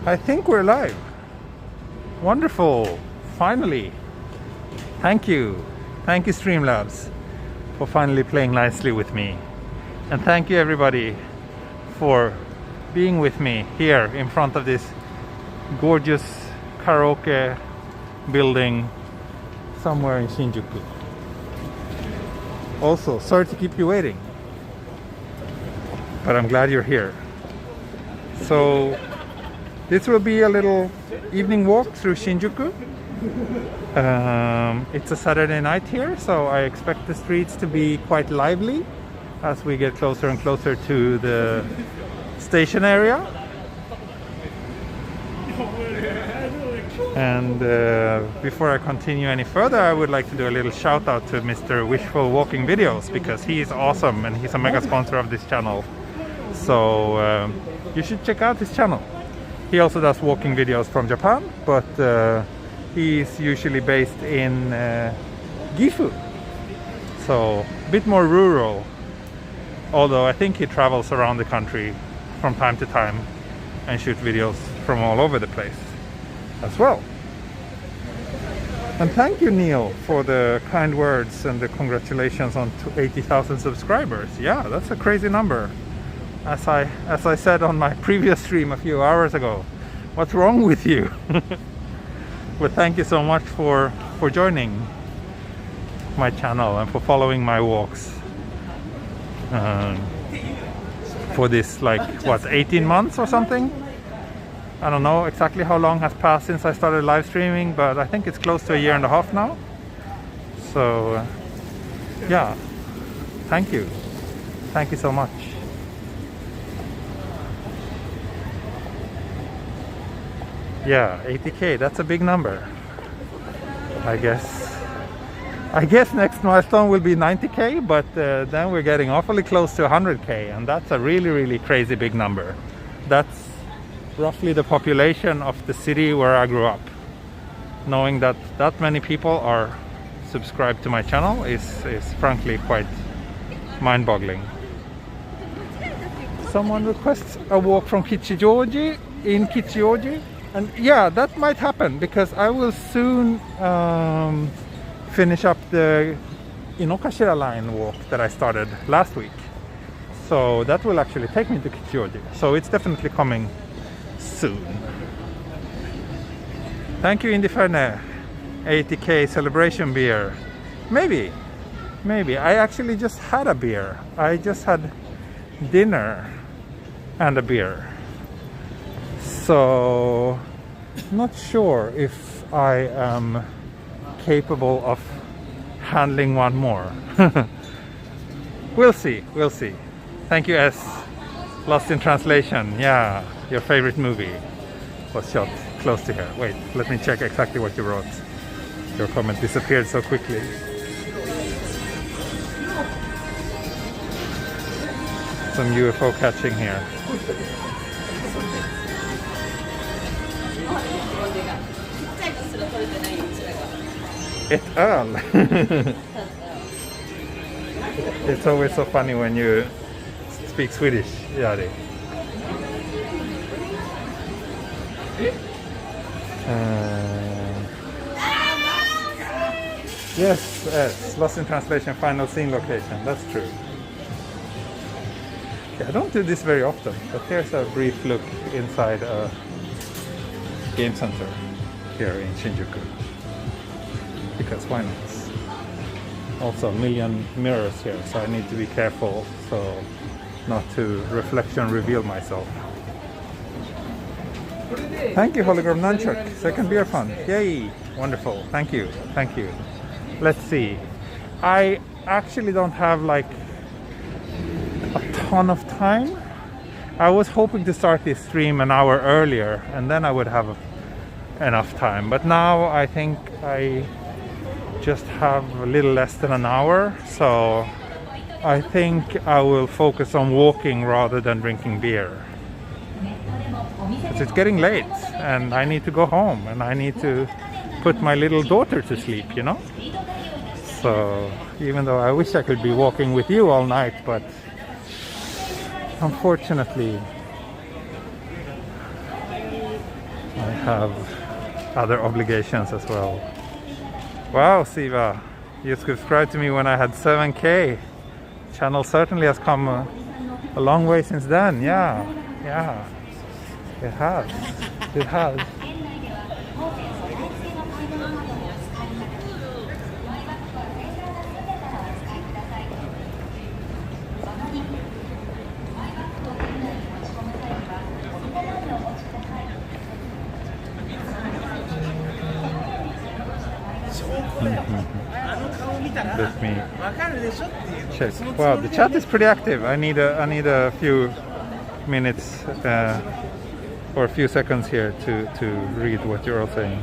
I think we're live. Wonderful. Finally. Thank you. Thank you, Streamlabs, for finally playing nicely with me. And thank you, everybody, for being with me here in front of this gorgeous karaoke building somewhere in Shinjuku. Also, sorry to keep you waiting, but I'm glad you're here. So this will be a little evening walk through Shinjuku. It's a Saturday night here, so I expect the streets to be quite lively as we get closer and closer to the station area. And before I continue any further, I would like to do a little shout out to Mr. Wishful Walking Videos, because he is awesome and he's a mega sponsor of this channel. So you should check out his channel. He also does walking videos from Japan, but he's usually based in Gifu, so a bit more rural, although I think he travels around the country from time to time and shoots videos from all over the place as well. And thank you, Neil, for the kind words and the congratulations on 80,000 subscribers. Yeah, that's a crazy number. As I said on my previous stream a few hours ago, what's wrong with you? But thank you so much for joining my channel and for following my walks for this, like, what, 18 months or something? I don't know exactly how long has passed since I started live streaming, but I think it's close to a year and a half now. So yeah, thank you so much. Yeah, 80k, that's a big number. I guess next milestone will be 90k, but then we're getting awfully close to 100k, and that's a really crazy big number. That's roughly the population of the city where I grew up. Knowing that many people are subscribed to my channel is frankly quite mind-boggling. Someone requests a walk from Kichijoji in Kichioji. And yeah, that might happen, because I will soon finish up the Inokashira line walk that I started last week. So that will actually take me to Kichioji. So it's definitely coming soon. Thank you, Indiferne. 80k celebration beer. Maybe. I actually just had a beer. I just had dinner and a beer. So, not sure if I am capable of handling one more. We'll see. Thank you, S. Lost in Translation. Yeah, your favorite movie was shot close to here. Wait, let me check exactly what you wrote. Your comment disappeared so quickly. Some UFO catching here. Et al. It's always so funny when you speak Swedish, Yari. Yes, Lost in Translation final scene location. That's true. Yeah, I don't do this very often, but here's a brief look inside a game center here in Shinjuku. Because why not? Also a million mirrors here, so I need to be careful so not to reflection reveal myself. Thank you, Hologram Nunchuck. Second beer fund. Yay! Wonderful. Thank you. Let's see. I actually don't have like a ton of time. I was hoping to start this stream an hour earlier, and then I would have enough time. But now I think I just have a little less than an hour, so I think I will focus on walking rather than drinking beer. Because it's getting late and I need to go home and I need to put my little daughter to sleep, you know? So even though I wish I could be walking with you all night, but unfortunately, I have other obligations as well. Wow, Siva, you subscribed to me when I had 7K. Channel certainly has come a long way since then. Yeah, it has. It has. Let me check. Wow, the chat is pretty active. I need a few minutes or a few seconds here to read what you're all saying.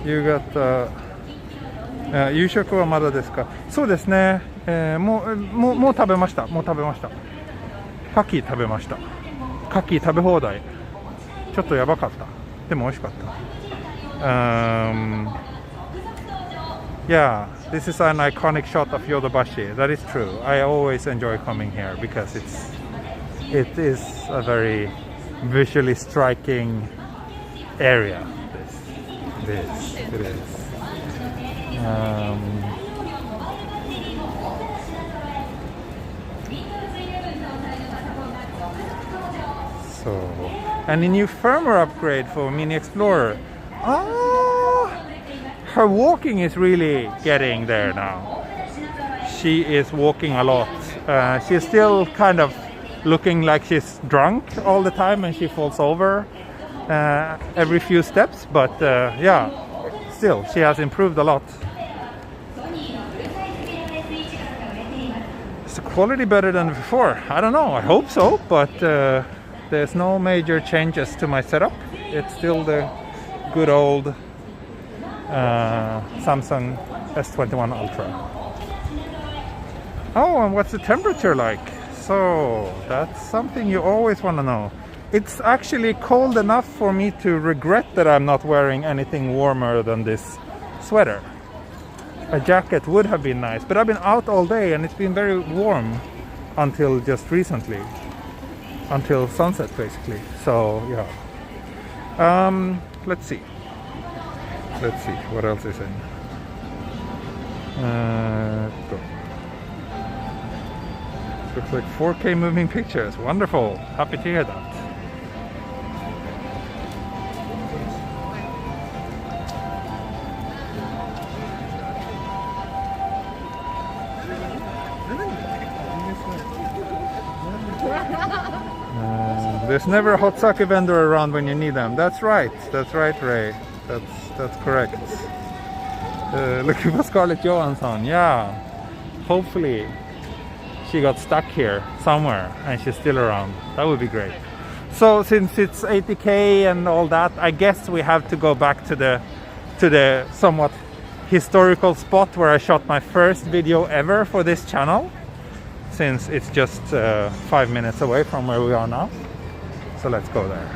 You got 夕食はまだですか？そうですね。もう食べました。もう食べました。牡蠣食べました。牡蠣食べ放題。ちょっとやばかった。でも美味しかった。Yeah, this is an iconic shot of Yodobashi. That is true. I always enjoy coming here because it is a very visually striking area. It is. So, and a new firmware upgrade for Mini Explorer. Her walking is really getting there now. She is walking a lot. She's still kind of looking like she's drunk all the time and she falls over every few steps. But yeah, still, she has improved a lot. Is the quality better than before? I don't know. I hope so. But there's no major changes to my setup. It's still the good old Samsung S21 Ultra. Oh, and what's the temperature like? So that's something you always want to know. It's actually cold enough for me to regret that I'm not wearing anything warmer than this sweater. A jacket would have been nice, but I've been out all day and it's been very warm until just recently, until sunset basically. So yeah. Let's see what else is in. Looks like 4K moving pictures. Wonderful. Happy to hear that. There's never a hot sake vendor around when you need them. That's right, Ray. That's correct. Looking for Scarlett Johansson. Yeah. Hopefully she got stuck here somewhere and she's still around. That would be great. So since it's 80K and all that, I guess we have to go back to the somewhat historical spot where I shot my first video ever for this channel, since it's just 5 minutes away from where we are now. So let's go there.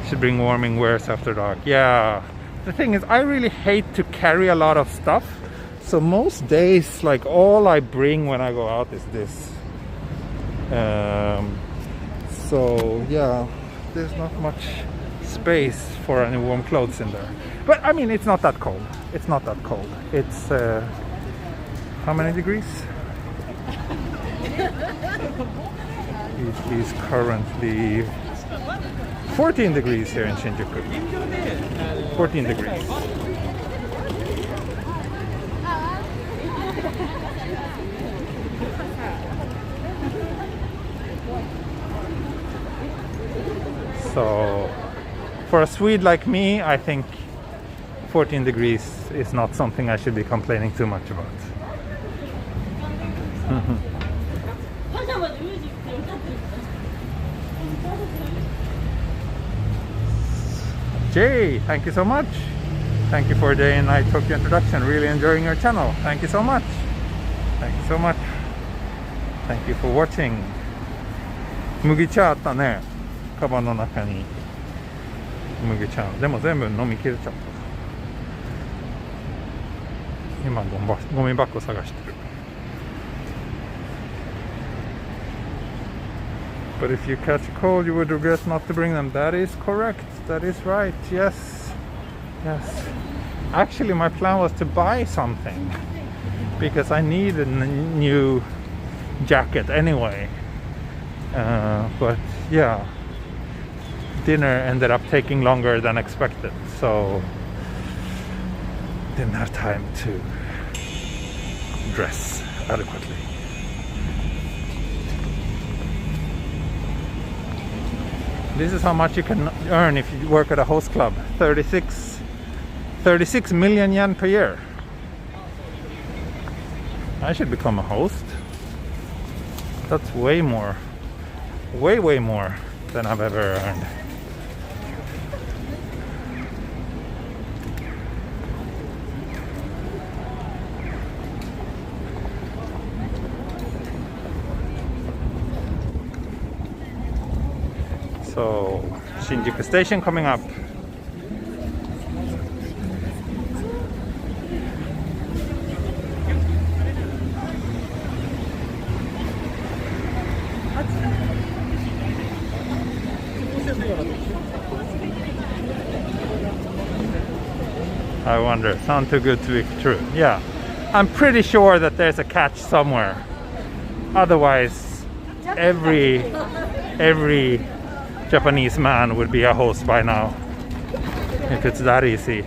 Should bring warming wares after dark. Yeah, the thing is, I really hate to carry a lot of stuff. So most days, like, all I bring when I go out is this. So yeah, there's not much space for any warm clothes in there. But I mean, it's not that cold. It's not that cold. It's how many degrees? It is currently 14 degrees here in Shinjuku. 14 degrees. So for a Swede like me, I think 14 degrees is not something I should be complaining too much about. Jay, thank you so much. Thank you for the day and night Tokyo introduction. Really enjoying your channel. Thank you so much. Thank you so much. Thank you for watching. 麦茶あったね。カバンの中に麦茶。でも全部飲み切れちゃった。今ゴミ箱探してる。But if you catch a cold, you would regret not to bring them. That is correct. That is right. Yes. Yes. Actually, my plan was to buy something because I need a new jacket anyway. But yeah, dinner ended up taking longer than expected, so didn't have time to dress adequately. This is how much you can earn if you work at a host club. 36 million yen per year. I should become a host. That's way more. Way more than I've ever earned. So, Shinjuku Station coming up. I wonder, sound too good to be true. Yeah, I'm pretty sure that there's a catch somewhere. Otherwise, every Japanese man would be a host by now, if it's that easy.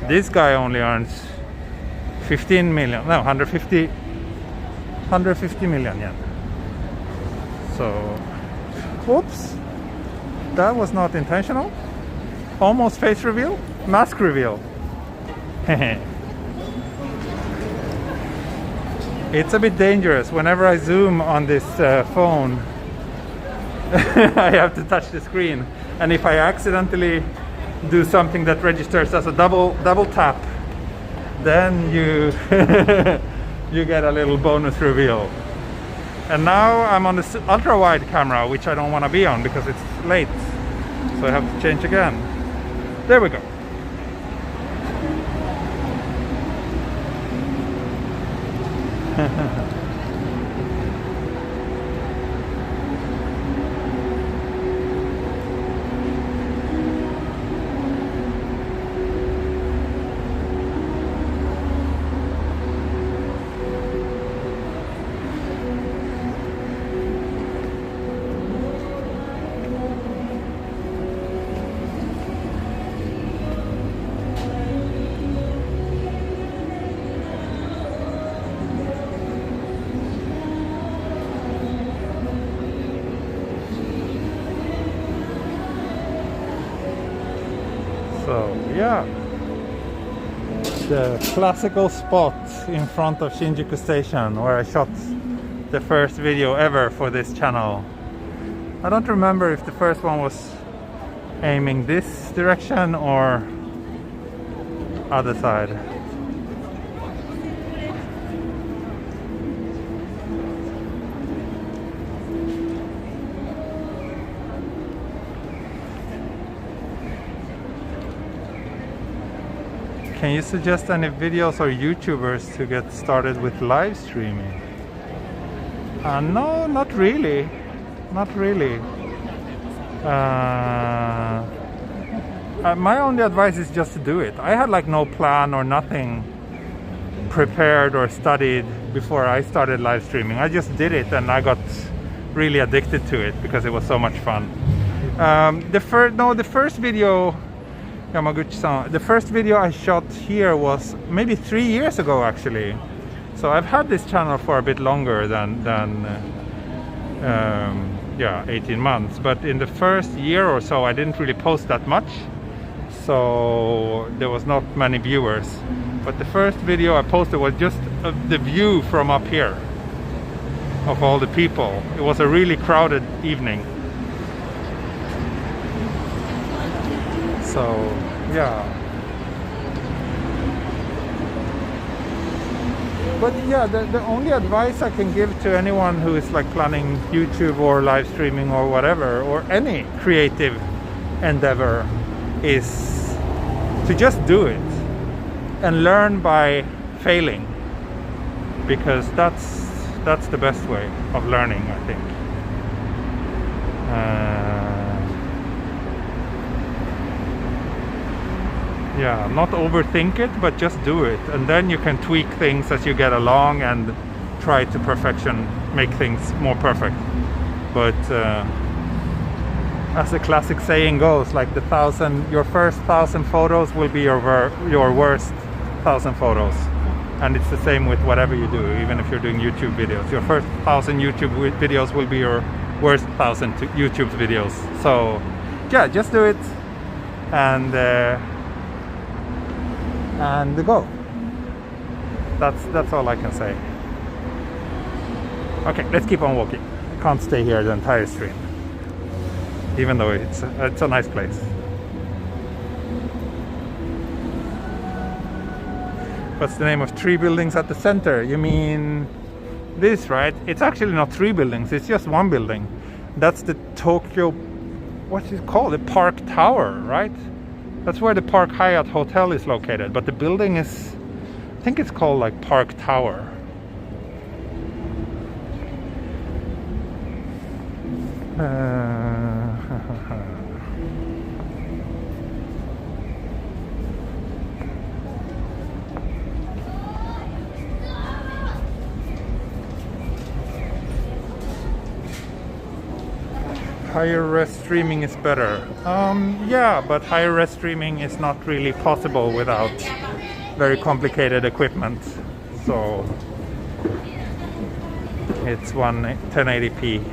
This guy only earns 15 million, no, 150 million yen. So, whoops, that was not intentional. Almost face reveal, mask reveal. It's a bit dangerous. Whenever I zoom on this phone, I have to touch the screen. And if I accidentally do something that registers as a double tap, then you you get a little bonus reveal. And now I'm on the ultra wide camera, which I don't want to be on because it's late. So I have to change again. There we go. So yeah, the classical spot in front of Shinjuku Station where I shot the first video ever for this channel. I don't remember if the first one was aiming this direction or other side. Can you suggest any videos or YouTubers to get started with live streaming? No, not really. Not really. My only advice is just to do it. I had like no plan or nothing prepared or studied before I started live streaming. I just did it and I got really addicted to it because it was so much fun. The first video, Yamaguchi-san, the first video I shot here was maybe 3 years ago actually. So I've had this channel for a bit longer than 18 months. But in the first year or so I didn't really post that much. So there was not many viewers. But the first video I posted was just the view from up here of all the people. It was a really crowded evening. So yeah, but yeah, the only advice I can give to anyone who is like planning YouTube or live streaming or whatever, or any creative endeavor, is to just do it and learn by failing, because that's That's the best way of learning, I think. Yeah, not overthink it, but just do it, and then you can tweak things as you get along and try to make things more perfect. But as the classic saying goes, like your first 1,000 photos will be your worst 1,000 photos, and it's the same with whatever you do. Even if you're doing YouTube videos, your first 1,000 YouTube videos will be your worst 1,000 YouTube videos. So yeah, just do it and go. That's all I can say. Okay, let's keep on walking. Can't stay here the entire stream, even though it's a nice place. What's the name of 3 buildings at the center? You mean this, right? It's actually not 3 buildings, it's just 1 building. That's the Tokyo, what's it called? The Park Tower, right? That's where the Park Hyatt Hotel is located, but the building is, I think it's called like Park Tower. Higher res streaming is better. Yeah, but higher res streaming is not really possible without very complicated equipment. So it's 1080p.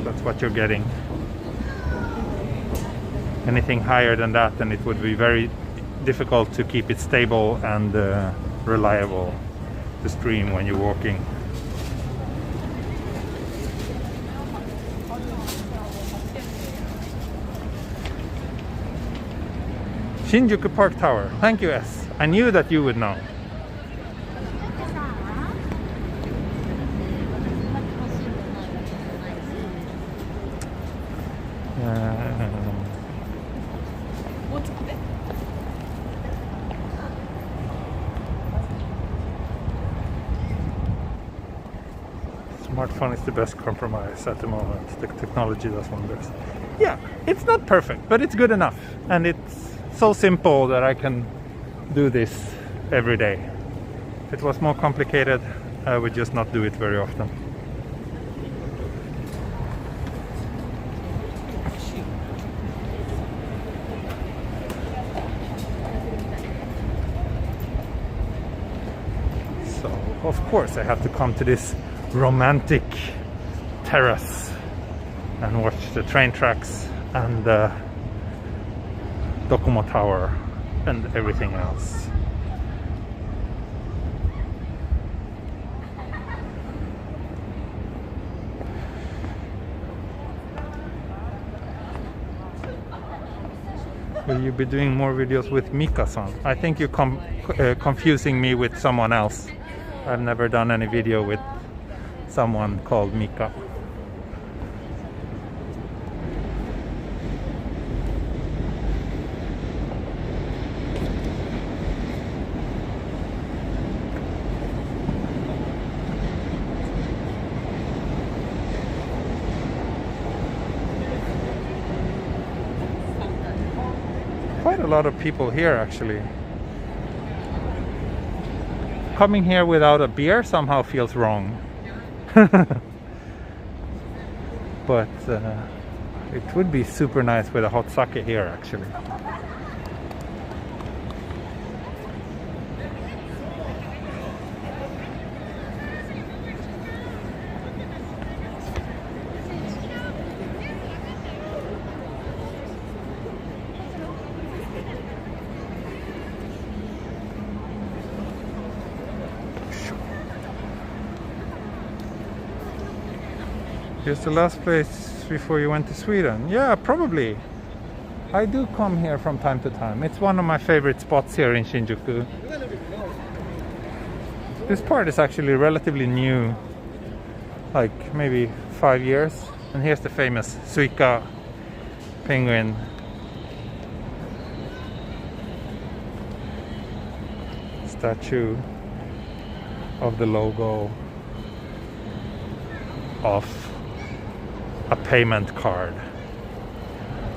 That's what you're getting. Anything higher than that, and it would be very difficult to keep it stable and reliable to stream when you're walking. Shinjuku Park Tower. Thank you, S. I knew that you would know. Smartphone is the best compromise at the moment. The technology does wonders. Yeah, it's not perfect, but it's good enough, and it's so simple that I can do this every day. If it was more complicated, I would just not do it very often. So, of course, I have to come to this romantic terrace and watch the train tracks and the Docomo Tower and everything else. Will you be doing more videos with Mika-san? I think you're confusing me with someone else. I've never done any video with someone called Mika. Quite a lot of people here, actually. Coming here without a beer somehow feels wrong. But it would be super nice with a hot sake here, actually. Here's the last place before you went to Sweden. Yeah, probably. I do come here from time to time. It's one of my favorite spots here in Shinjuku. This part is actually relatively new, like maybe 5 years. And here's the famous Suica penguin. Statue of the logo. of a payment card.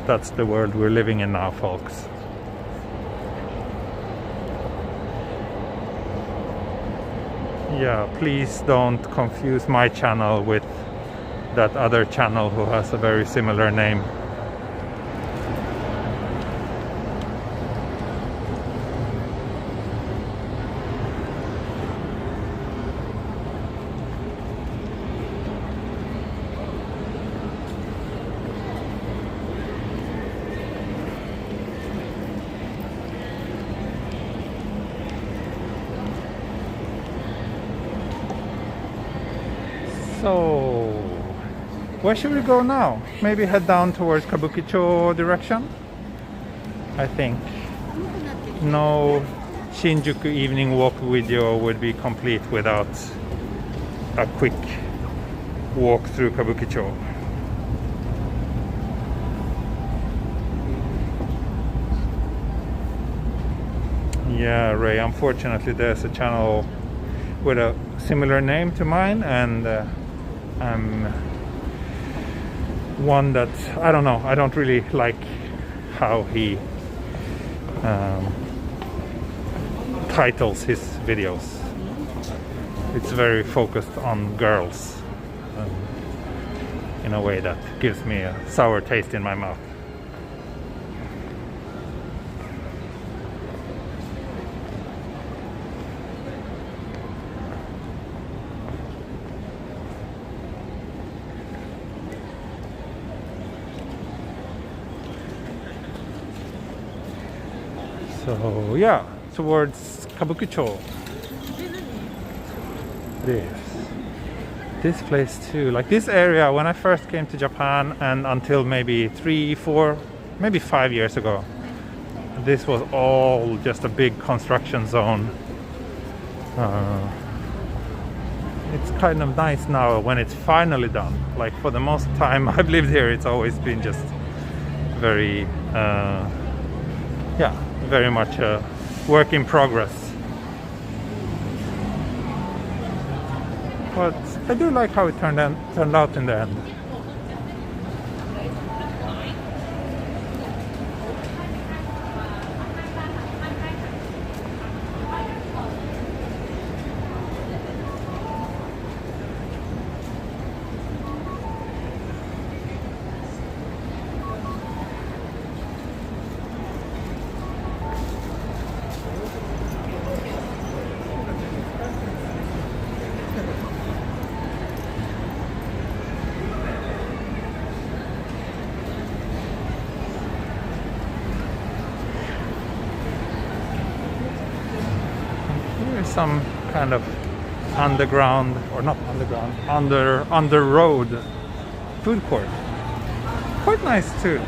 That's the world we're living in now, folks. Yeah, please don't confuse my channel with that other channel who has a very similar name. So, where should we go now? Maybe head down towards Kabukicho direction? I think no Shinjuku evening walk video would be complete without a quick walk through Kabukicho. Yeah, Ray, unfortunately there's a channel with a similar name to mine, and one that I don't know, I don't really like how he titles his videos. It's very focused on girls in a way that gives me a sour taste in my mouth. So yeah, towards Kabukicho. This place too, like this area, when I first came to Japan and until maybe 3, 4, maybe 5 years ago, this was all just a big construction zone. It's kind of nice now when it's finally done. Like for the most time I've lived here, it's always been just very yeah, very much a work in progress. But I do like how it turned out in the end. Some kind of underground, or not underground, under road food court. Quite nice too.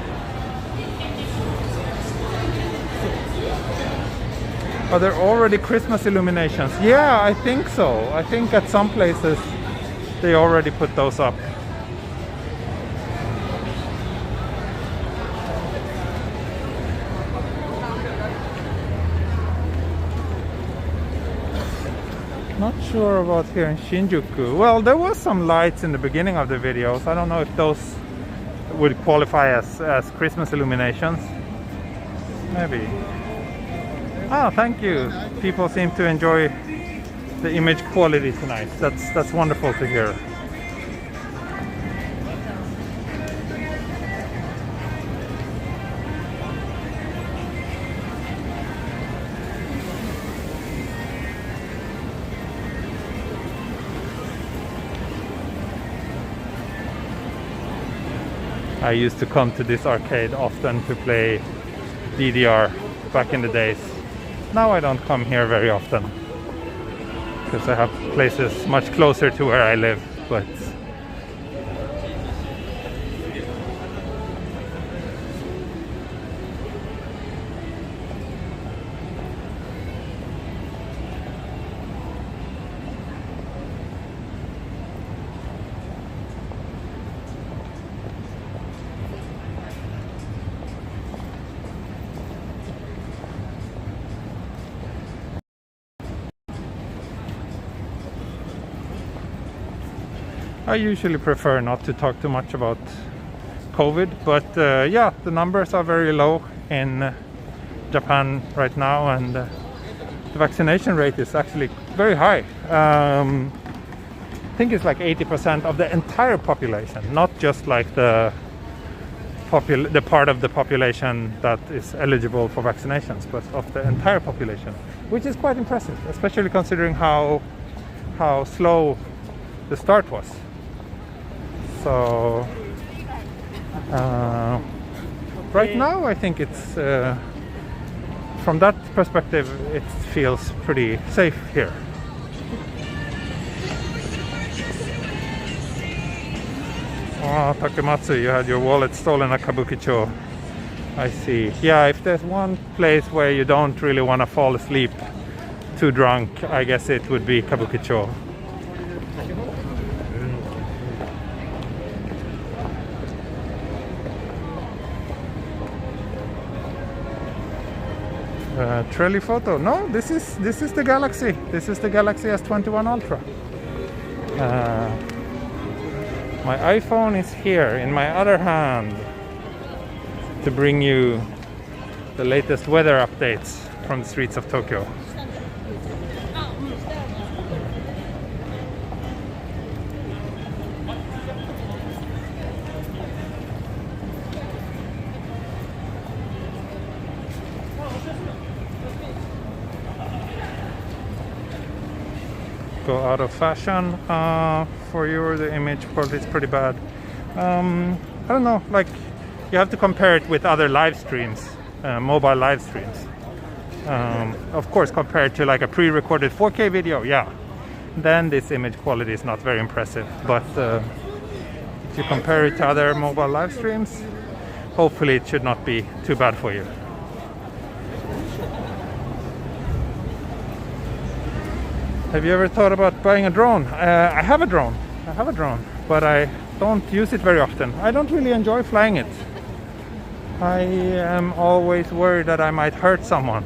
Are there already Christmas illuminations? Yeah, I think so. I think at some places they already put those up. Not sure about here in Shinjuku. Well, there was some lights in the beginning of the videos. I don't know if those would qualify as Christmas illuminations. Maybe. Ah, thank you. People seem to enjoy the image quality tonight. That's wonderful to hear. I used to come to this arcade often to play DDR back in the days. Now I don't come here very often because I have places much closer to where I live, but I usually prefer not to talk too much about COVID, but yeah, the numbers are very low in Japan right now, and the vaccination rate is actually very high. I think it's like 80% of the entire population, not just like the part of the population that is eligible for vaccinations, but of the entire population, which is quite impressive, especially considering how slow the start was. So right now I think it's from that perspective it feels pretty safe here. Oh, Takematsu, you had your wallet stolen at Kabukicho. I see. Yeah, if there's one place where you don't really want to fall asleep too drunk, I guess it would be Kabukicho. Trelly photo. No, this is the Galaxy. This is the Galaxy S21 Ultra. My iPhone is here in my other hand to bring you the latest weather updates from the streets of Tokyo. Go out of fashion for you. The image quality is pretty bad. I don't know, like you have to compare it with other live streams, mobile live streams. Of course, compared to like a pre-recorded 4K video, yeah, then this image quality is not very impressive. But if you compare it to other mobile live streams, hopefully it should not be too bad for you. Have you ever thought about buying a drone? I have a drone, but I don't use it very often. I don't really enjoy flying it. I am always worried that I might hurt someone.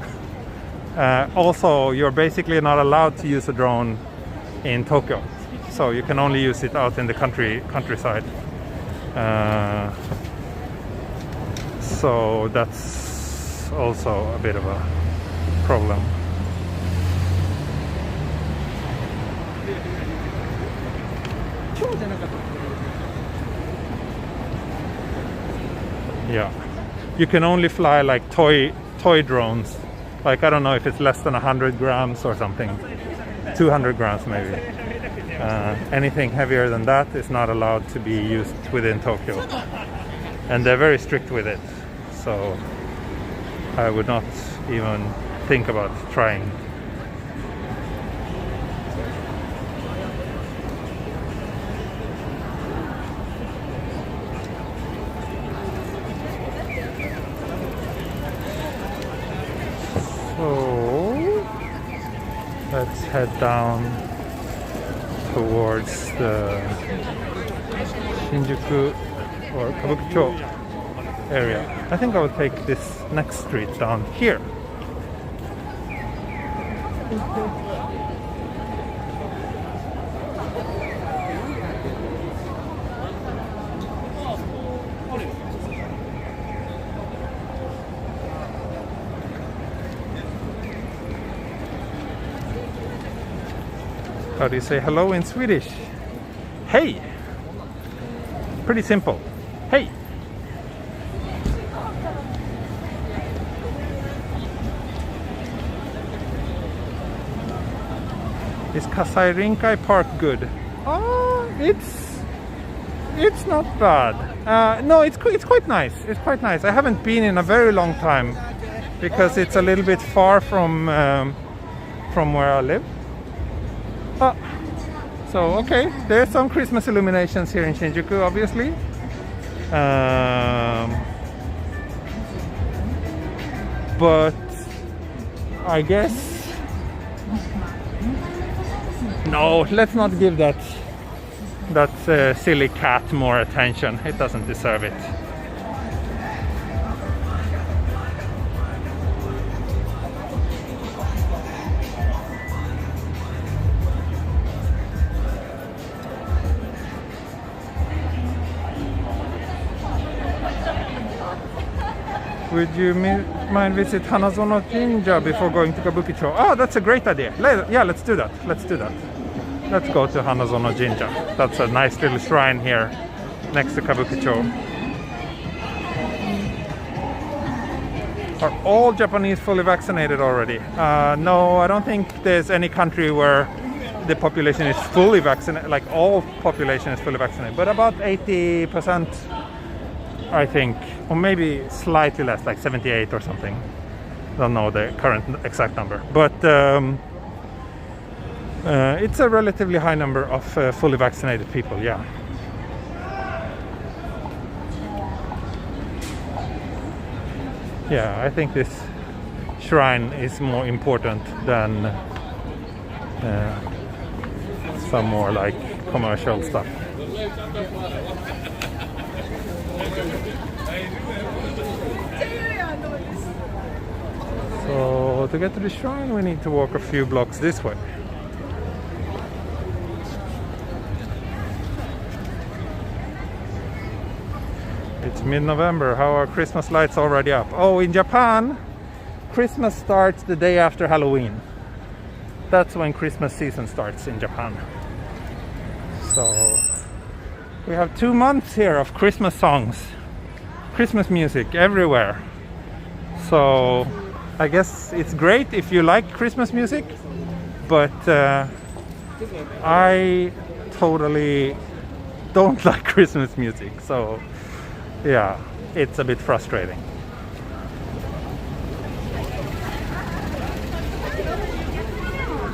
Also, you're basically not allowed to use a drone in Tokyo, so you can only use it out in the countryside. So that's also a bit of a problem. Yeah, you can only fly like toy drones. Like I don't know if it's less than 100 grams or something, 200 grams maybe. Anything heavier than that is not allowed to be used within Tokyo, and they're very strict with it. So I would not even think about trying. So let's head down towards the Shinjuku or Kabukicho area. I think I will take this next street down here. How do you say hello in Swedish? Hey! Pretty simple. Hey! Is Kasai Rinkai Park good? Oh, it's not bad. No, it's quite nice. It's quite nice. I haven't been in a very long time because it's a little bit far from where I live. So okay, there's some Christmas illuminations here in Shinjuku, obviously. But I guess no, let's not give that silly cat more attention. It doesn't deserve it. Would you mind visit Hanazonojinja before going to Kabukicho? Oh, that's a great idea. Let's do that. Let's do that. Let's go to Hanazonojinja. That's a nice little shrine here next to Kabukicho. Are all Japanese fully vaccinated already? No, I don't think there's any country where the population is fully vaccinated, like all population is fully vaccinated, but about 80%, I think, or maybe slightly less, like 78 or something. Don't know the current exact number, but it's a relatively high number of fully vaccinated people, yeah. Yeah, I think this shrine is more important than some more like commercial stuff. So to get to the shrine we need to walk a few blocks this way. It's mid-November. How are Christmas lights already up? Oh, in Japan, Christmas starts the day after Halloween. That's when Christmas season starts in Japan. So we have 2 months here of Christmas songs, Christmas music everywhere. So I guess it's great if you like Christmas music, but I totally don't like Christmas music. So yeah, it's a bit frustrating.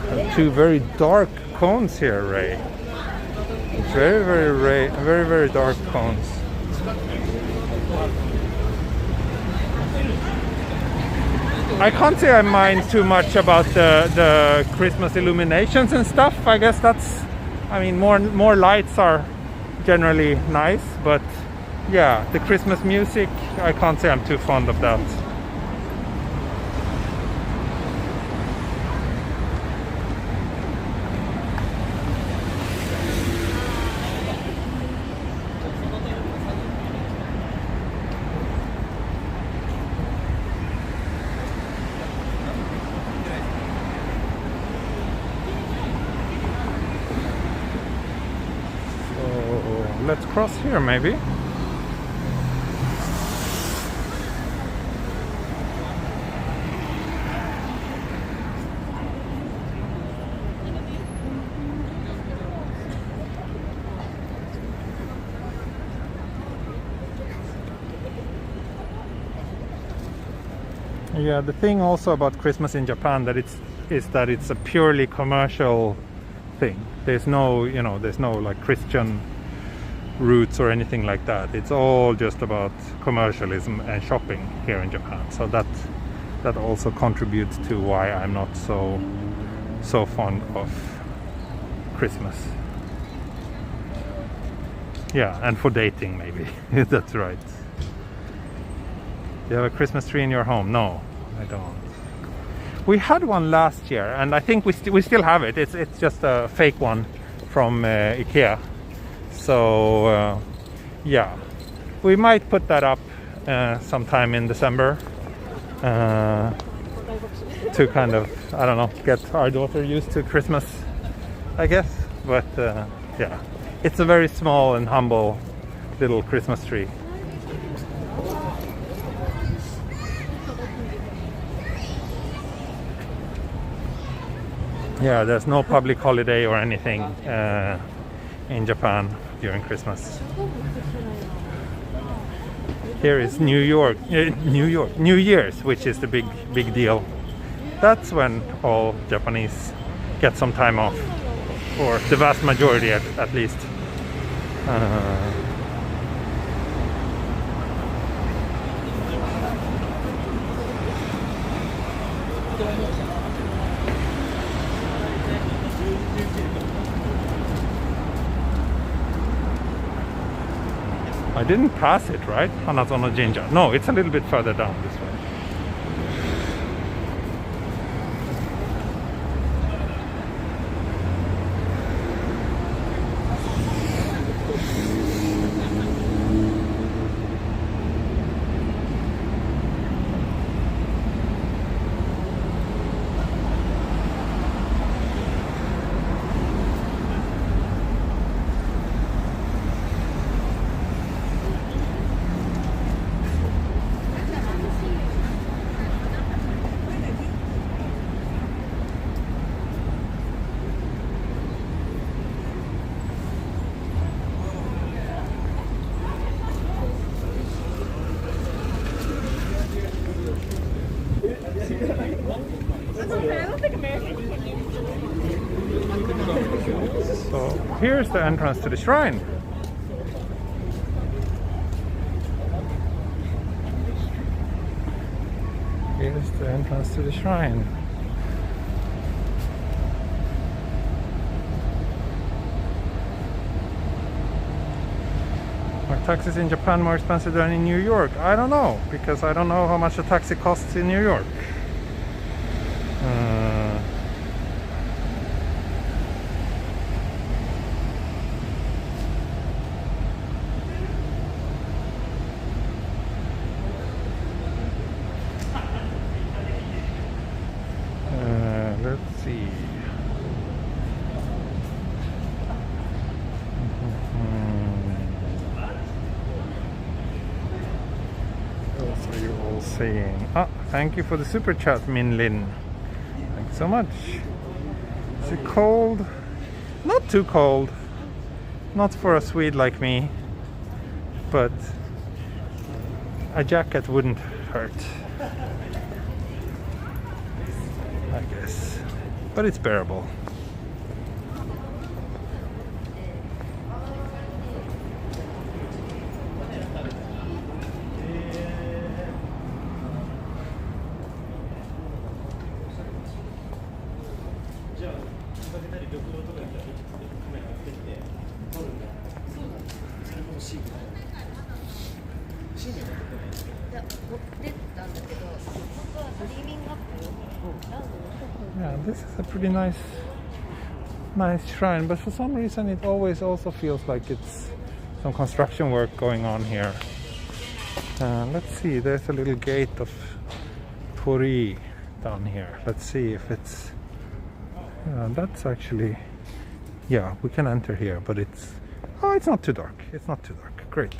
And 2 very dark cones here, Ray. Very dark cones. I can't say I mind too much about the Christmas illuminations and stuff. I guess that's, I mean, more lights are generally nice, but yeah, the Christmas music, I can't say I'm too fond of that. So let's cross here maybe. Yeah, the thing also about Christmas in Japan is that it's a purely commercial thing. There's no, there's no like Christian roots or anything like that. It's all just about commercialism and shopping here in Japan. So that also contributes to why I'm not so fond of Christmas. Yeah, and for dating maybe. That's right. Do you have a Christmas tree in your home? No, I don't. We had one last year, and I think we still have it. It's just a fake one from IKEA. So yeah, we might put that up sometime in December to kind of, I don't know, get our daughter used to Christmas, I guess. But yeah, it's a very small and humble little Christmas tree. Yeah, there's no public holiday or anything in Japan during Christmas. Here is New Year's, which is the big deal. That's when all Japanese get some time off, or the vast majority at least. I didn't pass it, right? Hanazonojinja. No, it's a little bit further down this way. So here's the entrance to the shrine. Here's the entrance to the shrine. Are taxis in Japan more expensive than in New York? I don't know, because I don't know how much a taxi costs in New York. Let's see. What are you all saying? Thank you for the super chat, Min Lin. Thanks so much. Is it cold? Not too cold. Not for a Swede like me. But a jacket wouldn't hurt, I guess. But it's bearable. Yeah, this is a pretty nice shrine, but for some reason it always also feels like it's some construction work going on here. Let's see, there's a little gate of Tori down here. Let's see if it's that's actually, yeah, we can enter here, but it's not too dark. It's not too dark. Great.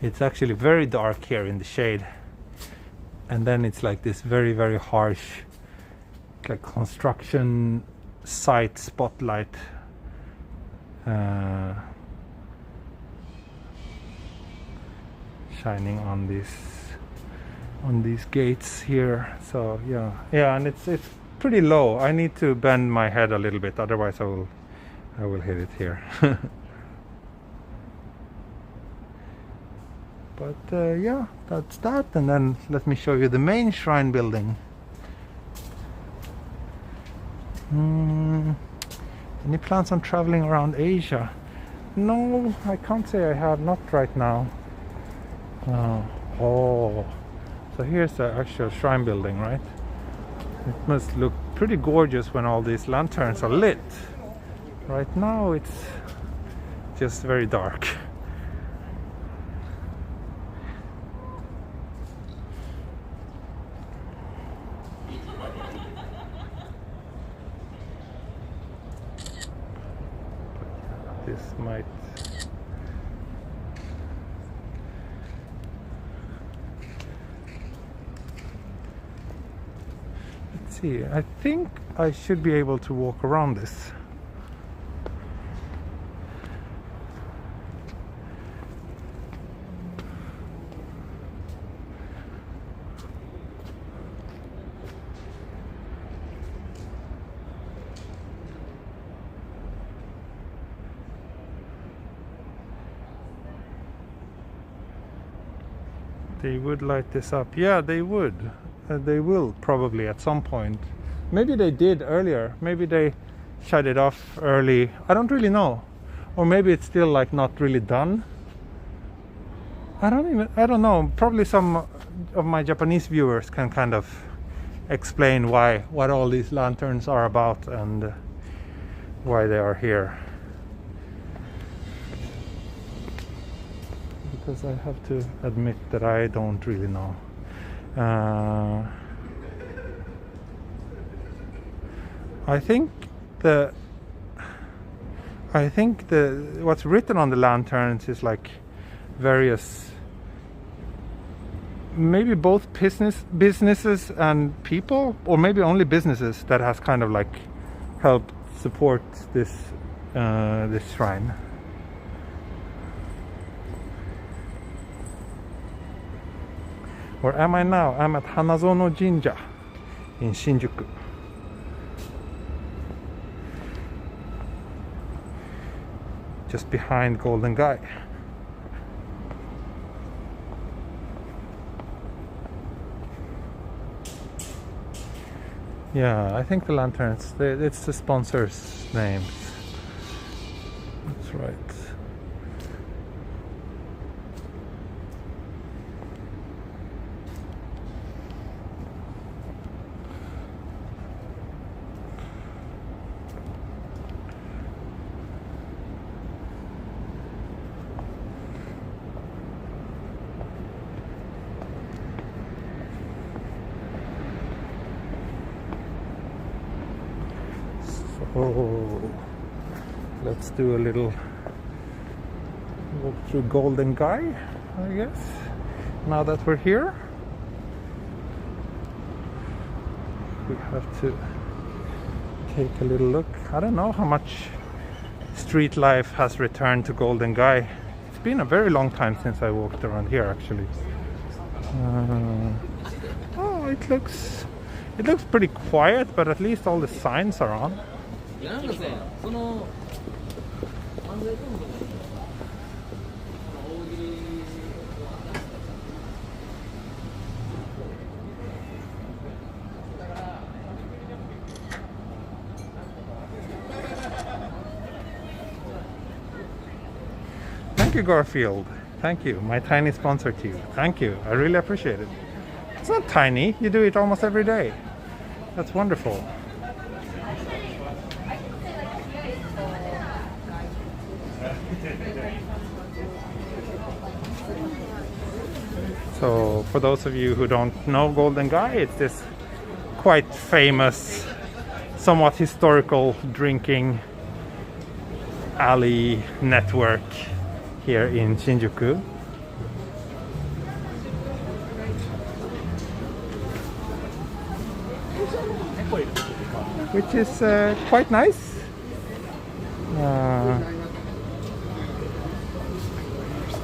It's actually very dark here in the shade, and then it's like this very, very harsh, like construction site spotlight shining on these gates here. So yeah, and it's pretty low. I need to bend my head a little bit, otherwise I will hit it here. But yeah, that's that. And then let me show you the main shrine building. Any plans on traveling around Asia? No, I can't say I have, not right now. So here's the actual shrine building, right? It must look pretty gorgeous when all these lanterns are lit. Right now it's just very dark. This might let's see, I think I should be able to walk around this. They would light this up. Yeah, they would. They will probably at some point. Maybe they did earlier. Maybe they shut it off early. I don't really know. Or maybe it's still like not really done. I don't know. Probably some of my Japanese viewers can kind of explain what all these lanterns are about and why they are here. Because I have to admit that I don't really know. I think what's written on the lanterns is like various, maybe both businesses and people, or maybe only businesses that has kind of like helped support this this shrine. Where am I now? I'm at Hanazonojinja in Shinjuku. Just behind Golden Gai. Yeah, I think the lanterns, it's the sponsors' names. That's right. Oh, let's do a little walk through Golden Gai, I guess, now that we're here. We have to take a little look. I don't know how much street life has returned to Golden Gai. It's been a very long time since I walked around here, actually. Oh, it looks pretty quiet, but at least all the signs are on. Thank you, Garfield. Thank you. My tiny sponsor to you. Thank you. I really appreciate it. It's not tiny. You do it almost every day. That's wonderful. So, for those of you who don't know Golden Gai, it's this quite famous, somewhat historical drinking alley network here in Shinjuku. Which is quite nice.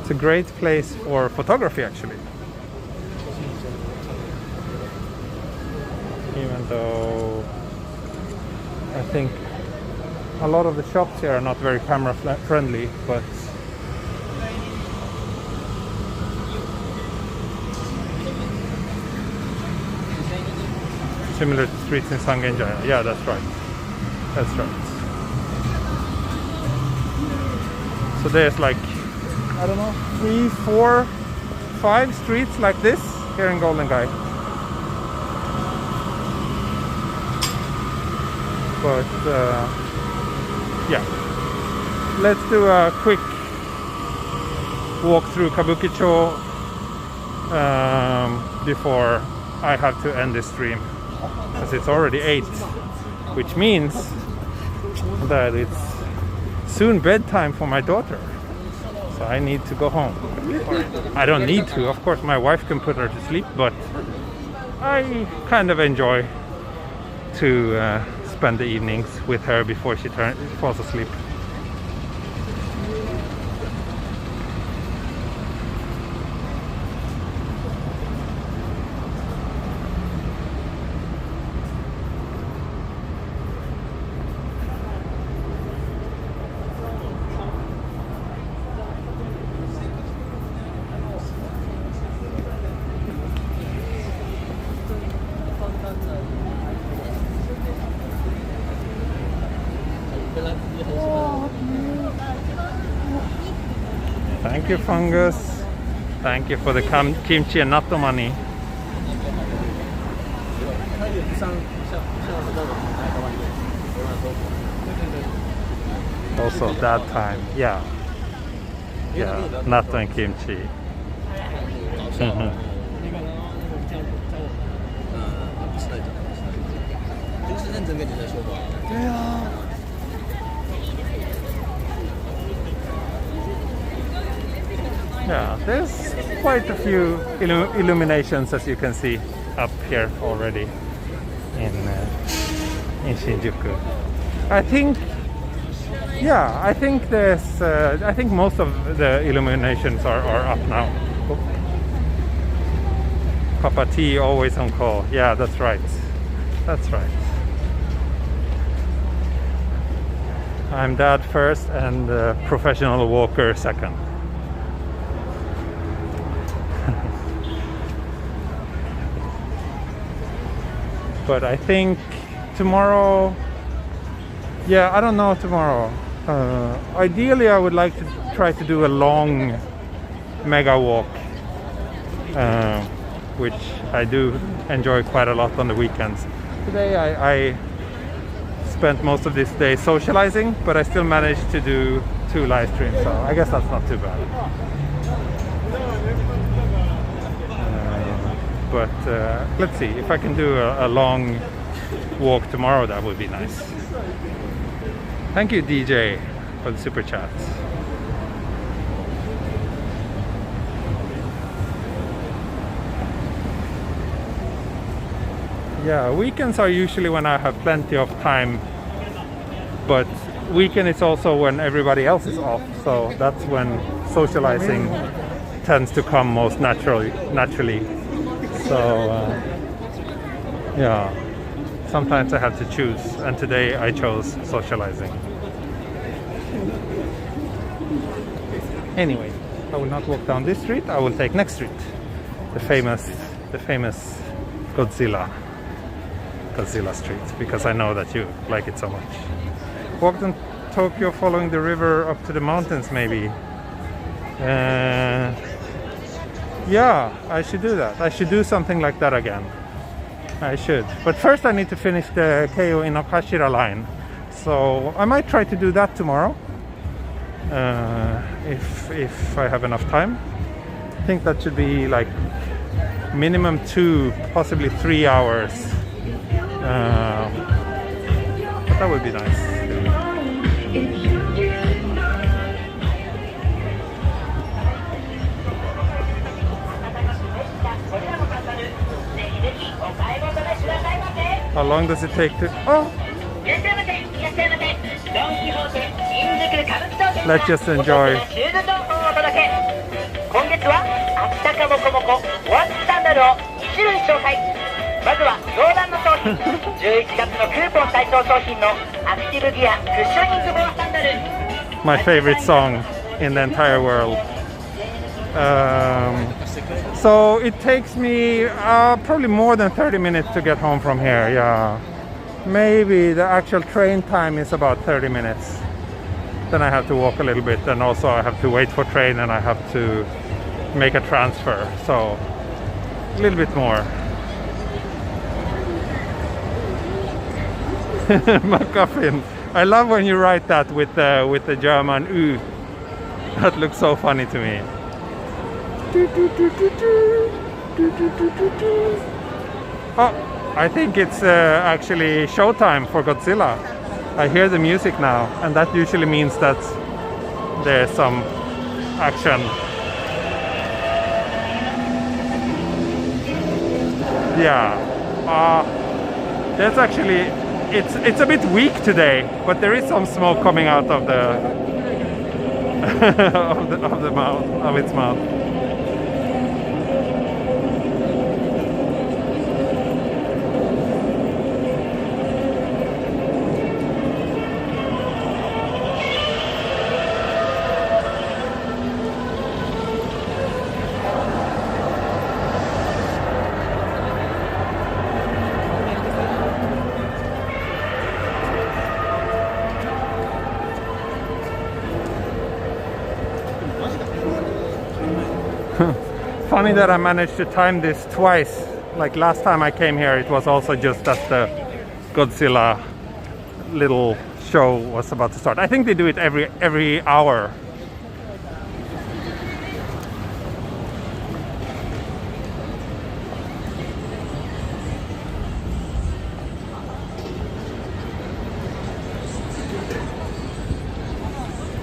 It's a great place for photography, actually. Even though I think a lot of the shops here are not very camera friendly, but similar to streets in Hanazonojinja. Yeah, that's right. That's right. So there's like, I don't know, 3, 4, 5 streets like this here in Golden Gai. But yeah, let's do a quick walk through Kabukicho before I have to end this stream, because it's already 8, which means that it's soon bedtime for my daughter. So I need to go home. I don't need to, of course my wife can put her to sleep, but I kind of enjoy to spend the evenings with her before she falls asleep. Thank you, Fungus. Thank you for the kimchi and natto money. Also that time, yeah. Yeah, natto and kimchi. Yeah, there's quite a few illuminations, as you can see up here already in Shinjuku. I think there's I think most of the illuminations are up now. Papa T always on call. Yeah, that's right. That's right. I'm dad first and professional walker second. But I think tomorrow, yeah, I don't know tomorrow. Ideally, I would like to try to do a long mega walk, which I do enjoy quite a lot on the weekends. Today I spent most of this day socializing, but I still managed to do 2 live streams, so I guess that's not too bad. But let's see, if I can do a long walk tomorrow, that would be nice. Thank you, DJ, for the super chats. Yeah, weekends are usually when I have plenty of time, but weekend is also when everybody else is off, so that's when socializing tends to come most naturally. So yeah, sometimes I have to choose, and today I chose socializing. Anyway, I will not walk down this street, I will take next street, the famous Godzilla Street, because I know that you like it so much. Walked in Tokyo following the river up to the mountains, maybe. Yeah, I should do that. I should do something like that again. I should. But first I need to finish the Keio Inokashira line. So I might try to do that tomorrow. If I have enough time. I think that should be like minimum 2, possibly 3 hours. But that would be nice. How long does it take to... Oh! Let's just enjoy. 今月はあったかもこもこおわつサンダルを2種類紹介。まずはローランの商品、11月のクーポン対象商品のアクティブギアクッショニングボアサンダル。My favorite song in the entire world. So it takes me probably more than 30 minutes to get home from here. Yeah, maybe the actual train time is about 30 minutes. Then I have to walk a little bit, and also I have to wait for train, and I have to make a transfer. So a little bit more. MacGuffin. I love when you write that with the German U. That looks so funny to me. Oh, I think it's actually showtime for Godzilla. I hear the music now, and that usually means that there's some action. Yeah, there's actually, it's a bit weak today, but there is some smoke coming out of the of the mouth, of its mouth. Funny that I managed to time this twice. Like last time I came here, it was also just as the Godzilla little show was about to start. I think they do it every hour.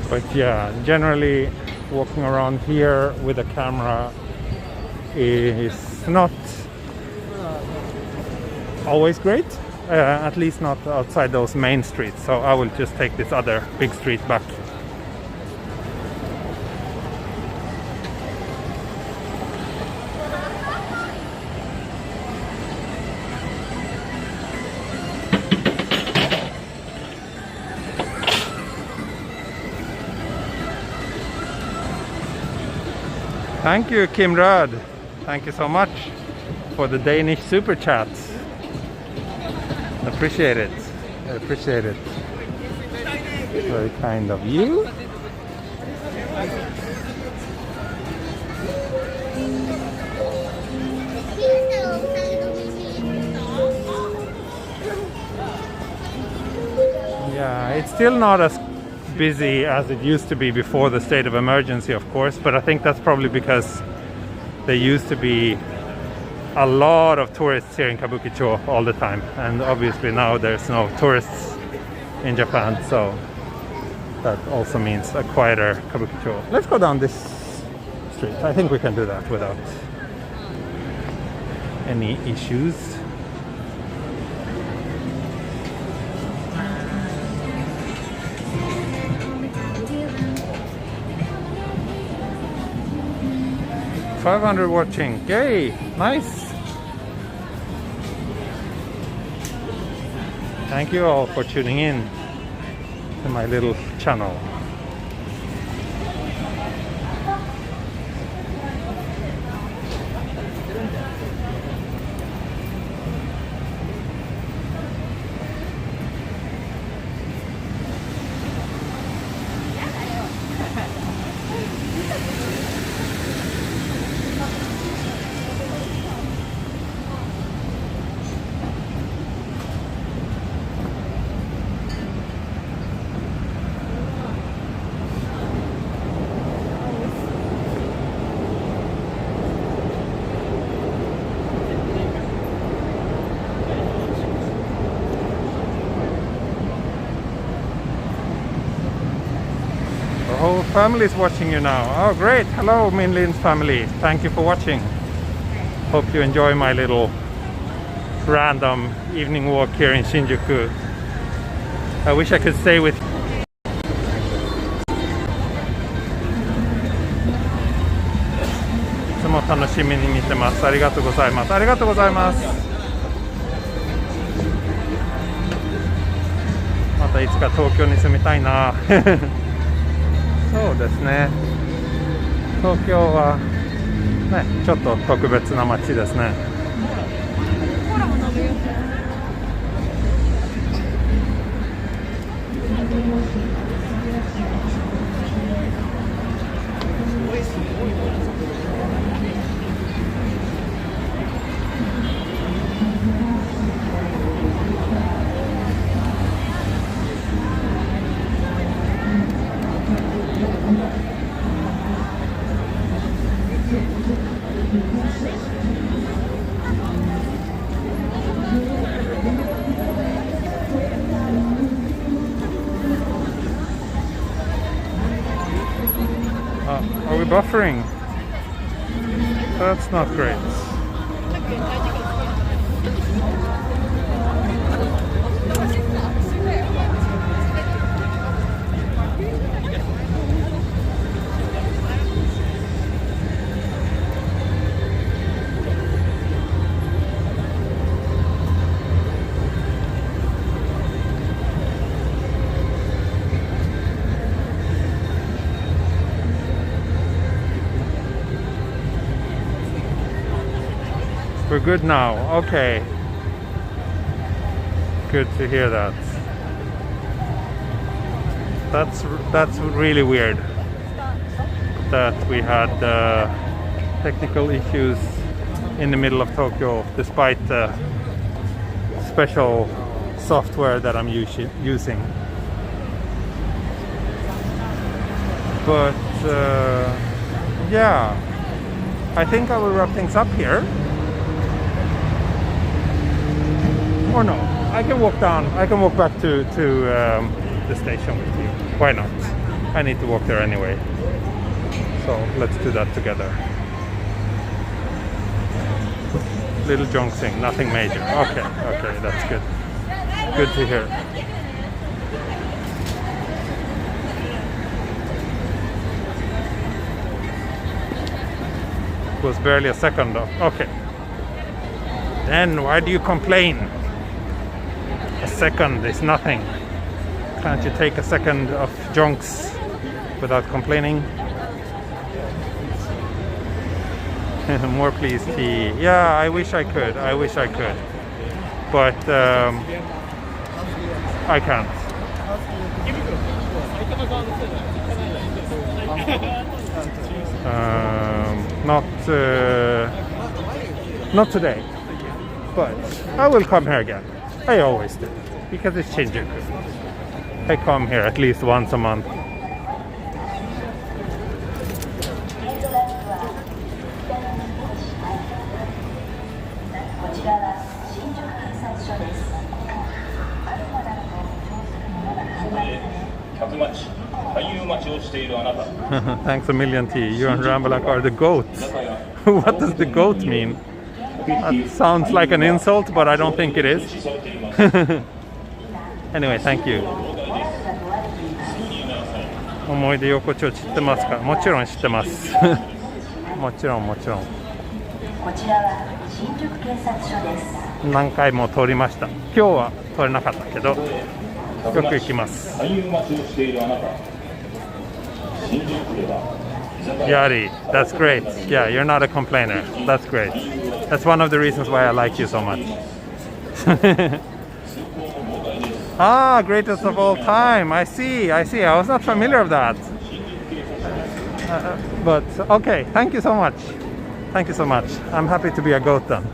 But yeah, generally walking around here with a camera is not always great, at least not outside those main streets, so I will just take this other big street back. Thank you, Kim Röd. Thank you so much for the Danish super chats. Appreciate it. I appreciate it. Very kind of you. Yeah, it's still not as busy as it used to be before the state of emergency, of course, but I think that's probably because there used to be a lot of tourists here in Kabukicho all the time, and obviously now there's no tourists in Japan, so that also means a quieter Kabukicho. Let's go down this street. I think we can do that without any issues. $500 watching. Yay! Nice! Thank you all for tuning in to my little channel. The whole family is watching you now. Oh great, hello Min Lin's family. Thank you for watching. Hope you enjoy my little random evening walk here in Shinjuku. I wish I could stay with you. いつも楽しみに見てます。ありがとうございます。ありがとうございます。またいつか東京に住みたいな。そうですね。東京はね、ちょっと特別な街ですね。Are we buffering? That's not great. We're good now. Okay. Good to hear that. That's really weird that we had technical issues in the middle of Tokyo, despite the special software that I'm using. But yeah, I think I will wrap things up here. Or no, I can walk down. I can walk back to the station with you. Why not? I need to walk there anyway. So let's do that together. Little jongsing, nothing major. Okay, okay, that's good. Good to hear. It was barely a second though. Okay. Then why do you complain? A second is nothing. Can't you take a second of jonks without complaining? More please tea. Yeah, I wish I could. I wish I could. But I can't. Not today. But I will come here again. I always do. Because it's Shinjuku. I come here at least once a month. Thanks a million T. You and Rambalak are the goats. What does the goat mean? That sounds like an insult, but I don't think it is. Anyway, thank you. 思い出横丁知ってますか？もちろん知ってます。もちろん。こちらは新宿警察署です。何回も通りました。今日は通れなかったけど、よく行きます。Yari, that's great. Yeah, you're not a complainer. That's great. That's one of the reasons why I like you so much. Greatest of all time. I see. I was not familiar with that. But okay, thank you so much. Thank you so much. I'm happy to be a goat then.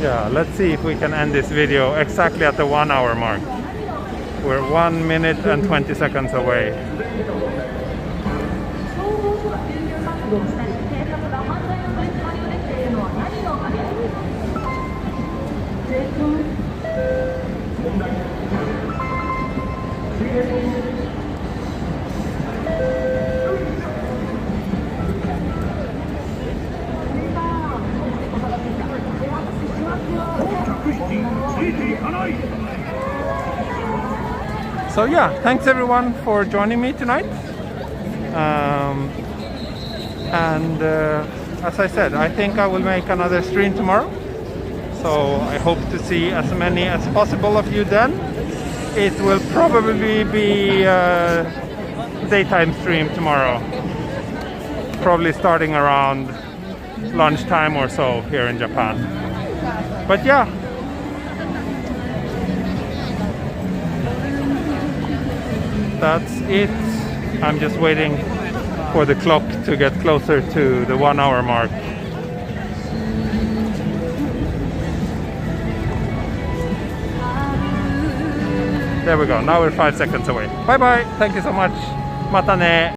Yeah, let's see if we can end this video exactly at the 1 hour mark. We're 1 minute and 20 seconds away. So yeah, thanks everyone for joining me tonight. As I said, I think I will make another stream tomorrow. So I hope to see as many as possible of you then. It will probably be a daytime stream tomorrow. Probably starting around lunchtime or so here in Japan. But yeah. That's it. I'm just waiting for the clock to get closer to the 1 hour mark. There we go. Now we're 5 seconds away. Bye bye. Thank you so much. Mata ne.